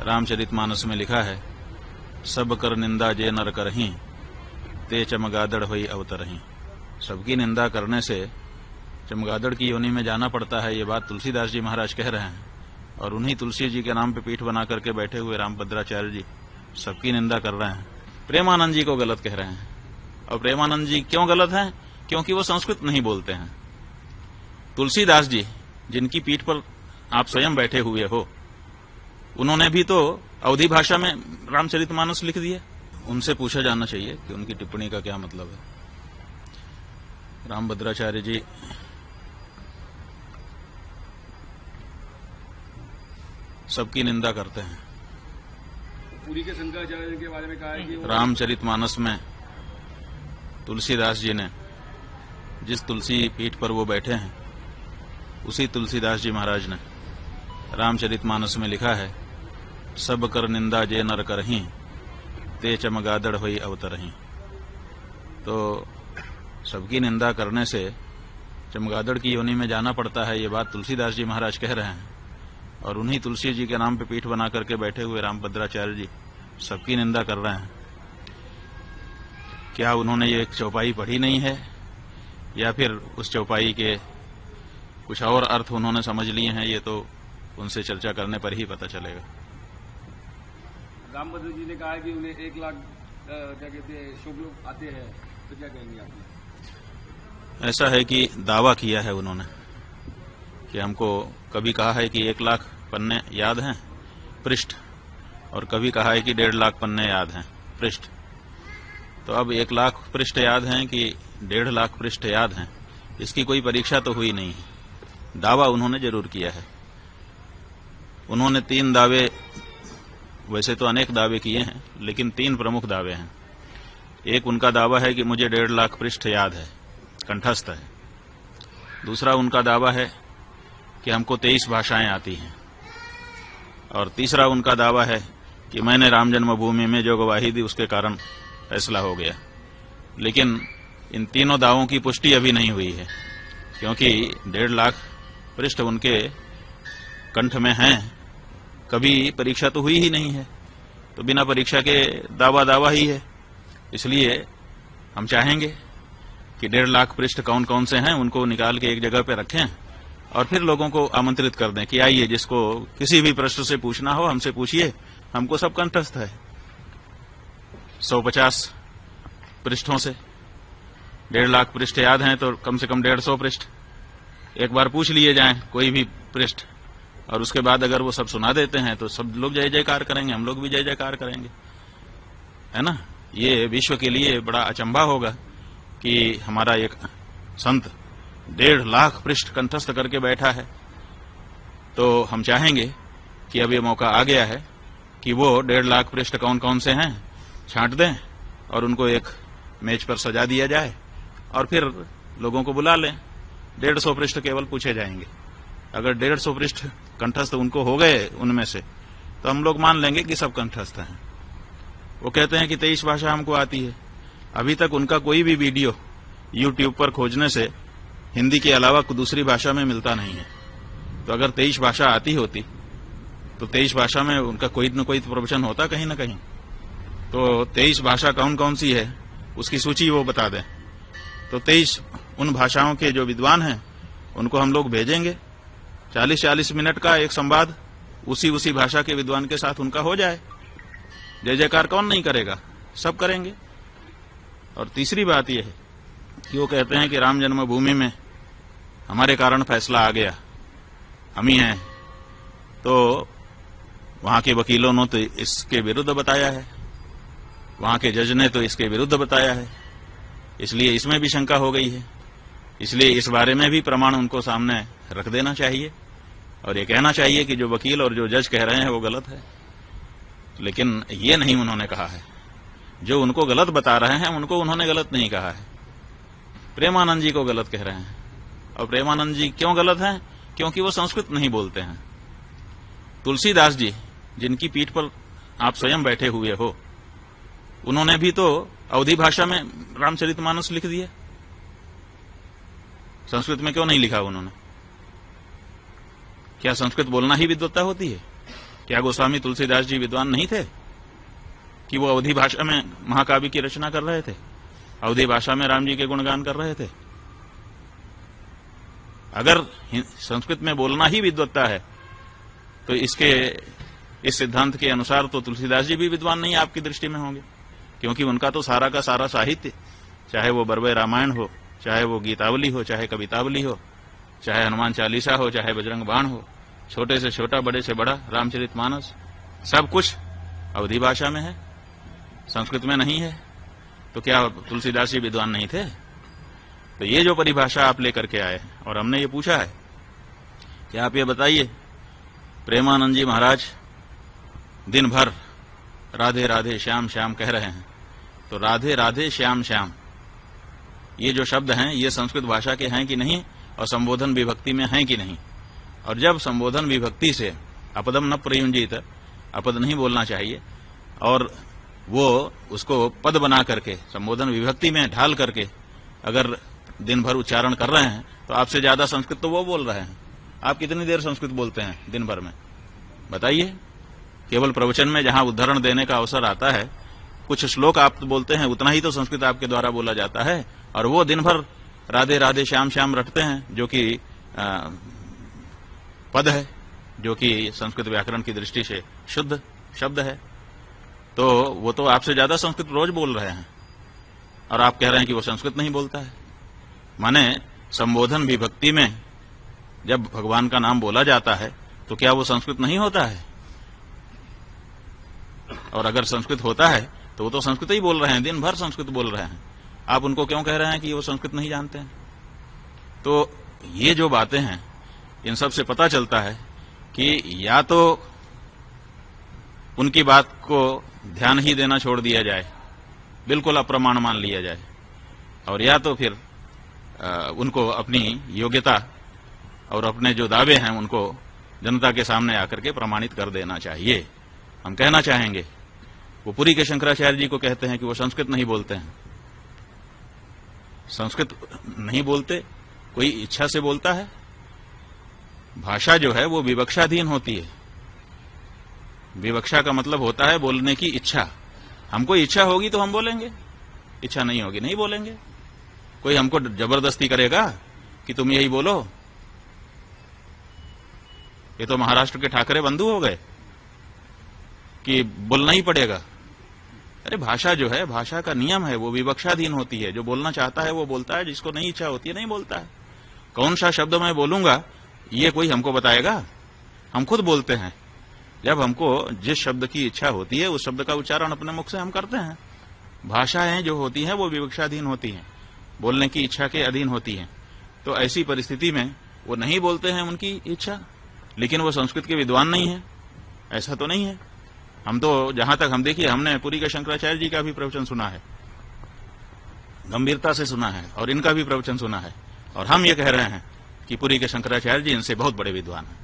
रामचरितमानस में लिखा है, सब कर निंदा जे नर करहीं, ते चमगादड़ होई अवतरहीं। सबकी निंदा करने से चमगादड़ की योनि में जाना पड़ता है, ये बात तुलसीदास जी महाराज कह रहे हैं। और उन्हीं तुलसी जी के नाम पे पीठ बना करके बैठे हुए रामभद्राचार्य जी सबकी निंदा कर रहे हैं, प्रेमानंद जी को गलत कह रहे हैं। और प्रेमानंद जी क्यों गलत हैं? क्योंकि वो संस्कृत नहीं बोलते हैं। तुलसीदास जी जिनकी पीठ पर आप स्वयं बैठे हुए हो, उन्होंने भी तो अवधी भाषा में रामचरितमानस लिख दिया। उनसे पूछा जाना चाहिए कि उनकी टिप्पणी का क्या मतलब है। रामभद्राचार्य जी सबकी निंदा करते हैं। पूरी के शंकराचार्य के बारे में कहा है कि रामचरितमानस में तुलसीदास जी ने जिस तुलसी पीठ पर वो बैठे हैं, उसी तुलसीदास जी महाराज ने रामचरितमानस में लिखा है, सब कर निंदा जे नर करहीं, ते चमगादड़ होई अवतरहीं। तो सबकी निंदा करने से चमगादड़ की योनि में जाना पड़ता है, ये बात तुलसीदास जी महाराज कह रहे हैं। और उन्हीं तुलसी जी के नाम पे पीठ बना करके बैठे हुए रामभद्राचार्य जी सबकी निंदा कर रहे हैं। क्या उन्होंने ये एक चौपाई पढ़ी नहीं है, या फिर उस चौपाई के कुछ और अर्थ उन्होंने समझ लिए हैं? ये तो उनसे चर्चा करने पर ही पता चलेगा। रामभद्र जी ने कहा है कि उन्हें 1 लाख क्या कहते हैं शुभ लोग आते हैं, तो क्या कहेंगे आप? ऐसा है कि दावा किया है उन्होंने कि हमको कभी कहा है कि 1 लाख पन्ने याद हैं पृष्ठ, और कभी कहा है कि 1.5 लाख पन्ने याद हैं पृष्ठ। तो अब 1 लाख पृष्ठ याद हैं कि 1.5 लाख पृष्ठ याद हैं, इसकी कोई परीक्षा तो हुई नहीं है। दावा उन्होंने जरूर किया है। उन्होंने 3 दावे, वैसे तो अनेक दावे किए हैं, लेकिन 3 प्रमुख दावे हैं। एक उनका दावा है कि मुझे 1.5 लाख पृष्ठ याद है, कंठस्थ है। दूसरा उनका दावा है कि हमको 23 भाषाएं आती हैं। और तीसरा उनका दावा है कि मैंने राम जन्मभूमि में जो गवाही दी उसके कारण फैसला हो गया। लेकिन इन तीनों दावों की पुष्टि अभी नहीं हुई है, क्योंकि 1.5 लाख पृष्ठ उनके कंठ में हैं, कभी परीक्षा तो हुई ही नहीं है, तो बिना परीक्षा के दावा ही है। इसलिए हम चाहेंगे कि 1.5 लाख पृष्ठ कौन कौन से हैं उनको निकाल के एक जगह पे रखें, और फिर लोगों को आमंत्रित कर दें कि आइए, जिसको किसी भी प्रश्न से पूछना हो हमसे पूछिए, हमको सब कंठस्थ है। 150 पृष्ठों से 1.5 लाख पृष्ठ याद हैं, तो कम से कम 150 पृष्ठ एक बार पूछ लिए जाएं, कोई भी पृष्ठ, और उसके बाद अगर वो सब सुना देते हैं तो सब लोग जय जयकार करेंगे, हम लोग भी जय जयकार करेंगे, है ना। ये विश्व के लिए बड़ा अचंभा होगा कि हमारा एक संत 1.5 लाख पृष्ठ कंठस्थ करके बैठा है। तो हम चाहेंगे कि अब ये मौका आ गया है कि वो 1.5 लाख पृष्ठ कौन कौन से हैं छांट दें, और उनको एक मेज पर सजा दिया जाए, और फिर लोगों को बुला लें। 150 पृष्ठ केवल पूछे जाएंगे। अगर 150 पृष्ठ कंठस्थ उनको हो गए उनमें से, तो हम लोग मान लेंगे कि सब कंठस्थ हैं। वो कहते हैं कि 23 भाषा हमको आती है। अभी तक उनका कोई भी वीडियो YouTube पर खोजने से हिंदी के अलावा दूसरी भाषा में मिलता नहीं है। तो अगर 23 भाषा आती होती तो 23 भाषा में उनका कोई न कोई प्रवचन होता कहीं न कहीं। तो 23 भाषा कौन कौन सी है उसकी सूची वो बता दें। तो 23 उन भाषाओं के जो विद्वान हैं उनको हम लोग भेजेंगे। 40-40 मिनट का एक संवाद उसी भाषा के विद्वान के साथ उनका हो जाए। जय जयकार कौन नहीं करेगा, सब करेंगे। और तीसरी बात यह है कि वो कहते हैं कि राम जन्मभूमि में हमारे कारण फैसला आ गया, हम ही हैं। तो वहां के वकीलों ने तो इसके विरुद्ध बताया है, वहां के जज ने तो इसके विरुद्ध बताया है, इसलिए इसमें भी शंका हो गई है। इसलिए इस बारे में भी प्रमाण उनको सामने रख देना चाहिए, और ये कहना चाहिए कि जो वकील और जो जज कह रहे हैं वो गलत है। लेकिन ये नहीं उन्होंने कहा है। जो उनको गलत बता रहे हैं उनको उन्होंने गलत नहीं कहा है, प्रेमानंद जी को गलत कह रहे हैं। और प्रेमानंद जी क्यों गलत हैं? क्योंकि वो संस्कृत नहीं बोलते हैं। तुलसीदास जी जिनकी पीठ पर आप स्वयं बैठे हुए हो, उन्होंने भी तो अवधी भाषा में रामचरितमानस लिख दिया। संस्कृत में क्यों नहीं लिखा उन्होंने? क्या संस्कृत बोलना ही विद्वत्ता होती है? क्या गोस्वामी तुलसीदास जी विद्वान नहीं थे कि वो अवधी भाषा में महाकाव्य की रचना कर रहे थे, अवधी भाषा में राम जी के गुणगान कर रहे थे? अगर संस्कृत में बोलना ही विद्वत्ता है तो इस सिद्धांत के अनुसार तो तुलसीदास जी भी विद्वान नहीं आपकी दृष्टि में होंगे, क्योंकि उनका तो सारा का सारा साहित्य, चाहे वो बरवे रामायण हो, चाहे वो गीतावली हो, चाहे कवितावली हो, चाहे हनुमान चालीसा हो, चाहे बजरंग बाण हो, छोटे से छोटा बड़े से बड़ा रामचरितमानस, सब कुछ अवधी भाषा में है, संस्कृत में नहीं है। तो क्या तुलसीदास जी विद्वान नहीं थे? तो ये जो परिभाषा आप लेकर के आए और हमने ये पूछा है कि आप ये बताइए, प्रेमानंद जी महाराज दिन भर राधे राधे श्याम श्याम कह रहे हैं, तो राधे राधे श्याम श्याम ये जो शब्द हैं ये संस्कृत भाषा के हैं कि नहीं, और संबोधन विभक्ति में हैं कि नहीं? और जब संबोधन विभक्ति से अपदम न प्रयुंजित, अपद नहीं बोलना चाहिए, और वो उसको पद बना करके संबोधन विभक्ति में ढाल करके अगर दिन भर उच्चारण कर रहे हैं तो आपसे ज्यादा संस्कृत तो वो बोल रहे हैं। आप कितनी देर संस्कृत बोलते हैं दिन भर में, बताइए? केवल प्रवचन में जहां उदाहरण देने का अवसर आता है, कुछ श्लोक आप बोलते हैं, उतना ही तो संस्कृत आपके द्वारा बोला जाता है, और वो दिन भर राधे राधे श्याम श्याम रटते हैं, जो कि पद है, जो कि संस्कृत व्याकरण की दृष्टि से शुद्ध शब्द है। तो वो तो आपसे ज्यादा संस्कृत रोज बोल रहे हैं, और आप कह रहे हैं कि वो संस्कृत नहीं बोलता है। माने संबोधन विभक्ति में जब भगवान का नाम बोला जाता है तो क्या वो संस्कृत नहीं होता है? और अगर संस्कृत होता है तो वो तो संस्कृत ही बोल रहे हैं, दिन भर संस्कृत बोल रहे हैं। आप उनको क्यों कह रहे हैं कि वो संस्कृत नहीं जानते हैं? तो ये जो बातें हैं, इन सब से पता चलता है कि या तो उनकी बात को ध्यान ही देना छोड़ दिया जाए, बिल्कुल अप्रमाण मान लिया जाए, और या तो फिर उनको अपनी योग्यता और अपने जो दावे हैं उनको जनता के सामने आकर के प्रमाणित कर देना चाहिए। हम कहना चाहेंगे, वो पुरी के शंकराचार्य जी को कहते हैं कि वो संस्कृत नहीं बोलते हैं। संस्कृत नहीं बोलते, कोई इच्छा से बोलता है? भाषा जो है वो विवक्षाधीन होती है। विवक्षा का मतलब होता है बोलने की इच्छा। हमको इच्छा होगी तो हम बोलेंगे, इच्छा नहीं होगी नहीं बोलेंगे। कोई हमको जबरदस्ती करेगा कि तुम यही बोलो? ये तो महाराष्ट्र के ठाकरे बंधु हो गए कि बोलना ही पड़ेगा। अरे भाषा जो है, भाषा का नियम है, वो विवक्षाधीन होती है। जो बोलना चाहता है वो बोलता है, जिसको नहीं इच्छा होती है नहीं बोलता है। कौन सा शब्द मैं बोलूंगा ये कोई हमको बताएगा? हम खुद बोलते हैं। जब हमको जिस शब्द की इच्छा होती है उस शब्द का उच्चारण अपने मुख से हम करते हैं। भाषाएं जो होती हैं वो विवक्षाधीन होती हैं, बोलने की इच्छा के अधीन होती हैं। तो ऐसी परिस्थिति में वो नहीं बोलते हैं उनकी इच्छा, लेकिन वो संस्कृत के विद्वान नहीं है, ऐसा तो नहीं है। हम तो जहां तक हम देखिए, हमने पुरी के शंकराचार्य जी का भी प्रवचन सुना है, गंभीरता से सुना है, और इनका भी प्रवचन सुना है, और हम ये कह रहे हैं कि पुरी के शंकराचार्य जी इनसे बहुत बड़े विद्वान हैं।